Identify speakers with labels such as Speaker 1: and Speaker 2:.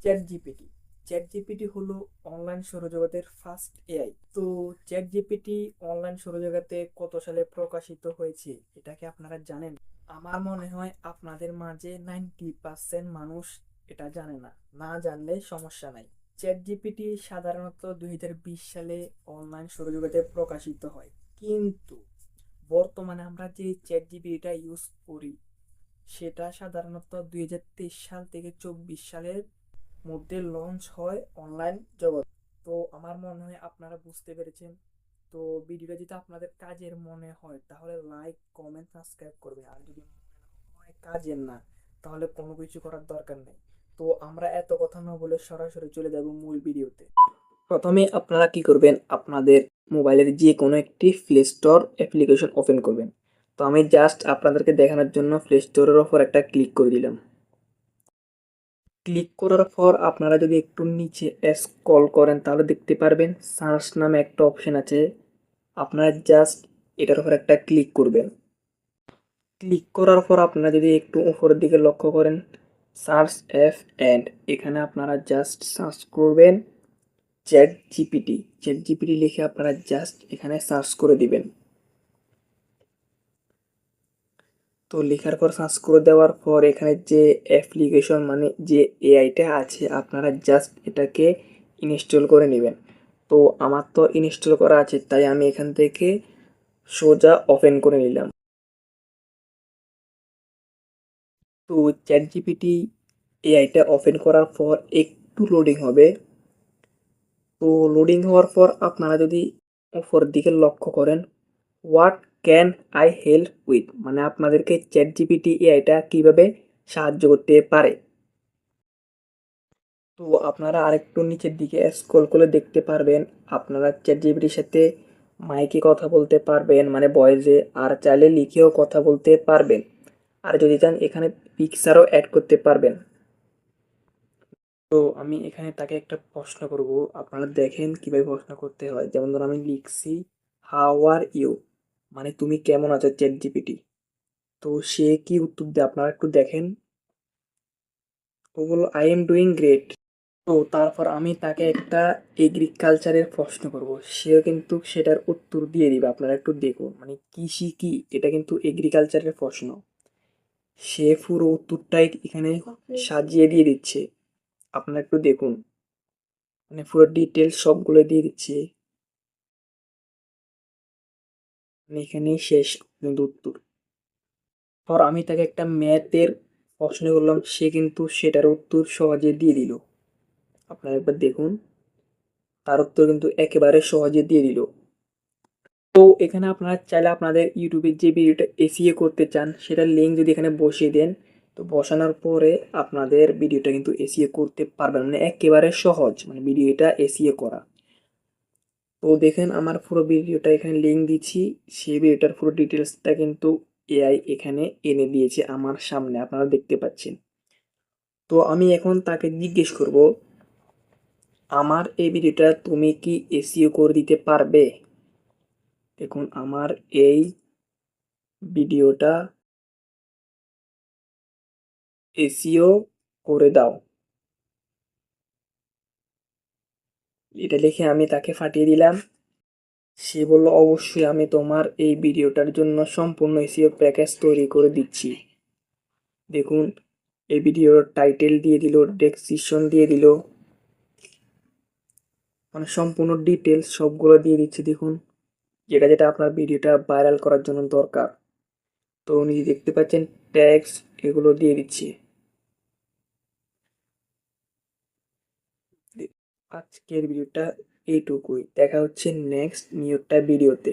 Speaker 1: Chat GPT. Chat GPT হলো online সৌরজগতের first AI. তো চ্যাট জিপিটি অনলাইন সৌরজগতে কত সালে প্রকাশিত হয়েছে এটা কি আপনারা জানেন? আমার মনে হয় আপনাদের মাঝে 90% মানুষ এটা জানে না। না জানলে সমস্যা নাই। চ্যাট জিপিটি সাধারণত 2020 সালে অনলাইন সৌরজগতে প্রকাশিত হয়, কিন্তু বর্তমানে আমরা যে চ্যাট জিপিটিটা ইউজ করি সেটা সাধারণত 2023 সাল থেকে 24 সালের মধ্যে লঞ্চ হয় অনলাইন জগৎ। তো আমার মনে হয় আপনারা বুঝতে পেরেছেন। তো ভিডিওটা যদি আপনাদের কাজের মনে হয় তাহলে লাইক কমেন্ট সাবস্ক্রাইব করবেন, আর যদি মনে হয় কাজের না তাহলে কোনো কিছু করার দরকার নেই। তো আমরা এত কথা না বলে সরাসরি চলে যাব মূল ভিডিওতে। প্রথমে আপনারা কি করবেন, আপনাদের মোবাইলের যে কোনো একটি প্লে স্টোর অ্যাপ্লিকেশন ওপেন করবেন। তো আমি জাস্ট আপনাদেরকে দেখানোর জন্য প্লে স্টোরের ওপর একটা ক্লিক করে দিলাম। ক্লিক করার পর আপনারা যদি একটু নিচে স্ক্রল করেন তাহলে দেখতে পারবেন সার্চ নামে একটা অপশন আছে। আপনারা জাস্ট এটার উপর একটা ক্লিক করবেন। ক্লিক করার পর আপনারা যদি একটু উপরের দিকে লক্ষ্য করেন সার্চ এফ এন্ড, এখানে আপনারা জাস্ট সার্চ করবেন চ্যাট জিপিটি। চ্যাট জিপিটি লিখে আপনারা জাস্ট এখানে সার্চ করে দিবেন। তো লেখার পর সার্চ করে দেওয়ার পর এখানে যে অ্যাপ্লিকেশন মানে যে এআইটা আছে আপনারা জাস্ট এটাকে ইনস্টল করে নেবেন। তো আমার তো ইনস্টল করা আছে তাই আমি এখান থেকে সোজা ওপেন করে নিলাম। তো চ্যাট জিপিটি এআইটা ওপেন করার পর একটু লোডিং হবে। তো লোডিং হওয়ার পর আপনারা যদি উপর দিকে লক্ষ্য করেন what can I help with, মানে আপনাদেরকে চ্যাট জিপিটি এআইটা কীভাবে সাহায্য করতে পারে। তো আপনারা আরেকটু নিচের দিকে স্ক্রল করে দেখতে পারবেন আপনারা চ্যাট জিপিটির সাথে মাইকে কথা বলতে পারবেন মানে ভয়েসে, আর চাইলে লিখেও কথা বলতে পারবেন। আর যদি চান এখানে পিকচারও অ্যাড করতে পারবেন। তো আমি এখানে তাকে একটা প্রশ্ন করব, আপনারা দেখেন কিভাবে প্রশ্ন করতে হয়। যেমন ধরুন আমি লিখছি হাউ আর ইউ, মানে তুমি কেমন আছো চ্যাট জিপিটি। তো সে কি উত্তর দেয় আপনারা একটু দেখেন। ও বলল আই এম ডুইং গ্রেট। তো তারপর আমি তাকে একটা এগ্রিকালচারের প্রশ্ন করব, সেও কিন্তু সেটার উত্তর দিয়ে দিবে। আপনারা একটু দেখুন, মানে কৃষি কি, এটা কিন্তু এগ্রিকালচারের প্রশ্ন। সে পুরো উত্তরটাই এখানে সাজিয়ে দিয়ে দিচ্ছে। আপনারা একটু দেখুন, মানে পুরো ডিটেলস সবগুলো দিয়ে দিচ্ছে। মানে এখানেই শেষ কিন্তু উত্তর। পর আমি তাকে একটা ম্যাথের প্রশ্ন করলাম, সে কিন্তু সেটার উত্তর সহজে দিয়ে দিল। আপনারা একবার দেখুন, তার উত্তর কিন্তু একেবারে সহজে দিয়ে দিল। তো এখানে আপনারা চাইলে আপনাদের ইউটিউবের যে ভিডিওটা এসইও করতে চান সেটার লিঙ্ক যদি এখানে বসিয়ে দেন, তো বসানোর পরে আপনাদের ভিডিওটা কিন্তু এসইও করতে পারবেন, মানে একেবারে সহজ মানে ভিডিওটা এসইও করা। তো দেখেন আমার পুরো ভিডিওটা এখানে লিঙ্ক দিচ্ছি, সেই ভিডিওটার পুরো ডিটেলসটা কিন্তু এআই এখানে এনে দিয়েছে আমার সামনে, আপনারা দেখতে পাচ্ছেন। তো আমি এখন তাকে জিজ্ঞেস করব আমার এই ভিডিওটা তুমি কি এসইও করে দিতে পারবে। দেখুন আমার এই ভিডিওটা এসইও করে দাও, এটা লিখে আমি তাকে পাঠিয়ে দিলাম। সে বলল অবশ্যই আমি তোমার এই ভিডিওটার জন্য সম্পূর্ণ এসইও প্যাকেজ তৈরি করে দিচ্ছি। দেখুন এই ভিডিওর টাইটেল দিয়ে দিল, ডেসক্রিপশন দিয়ে দিল, মানে সম্পূর্ণ ডিটেলস সবগুলো দিয়ে দিচ্ছে। দেখুন যেটা যেটা আপনার ভিডিওটা ভাইরাল করার জন্য দরকার। তো উনি দেখতে পাচ্ছেন ট্যাক্স এগুলো দিয়ে দিচ্ছে। আজকের ভিডিওটা এইটুকুই, দেখা হচ্ছে নেক্সট নিউ একটা ভিডিওতে।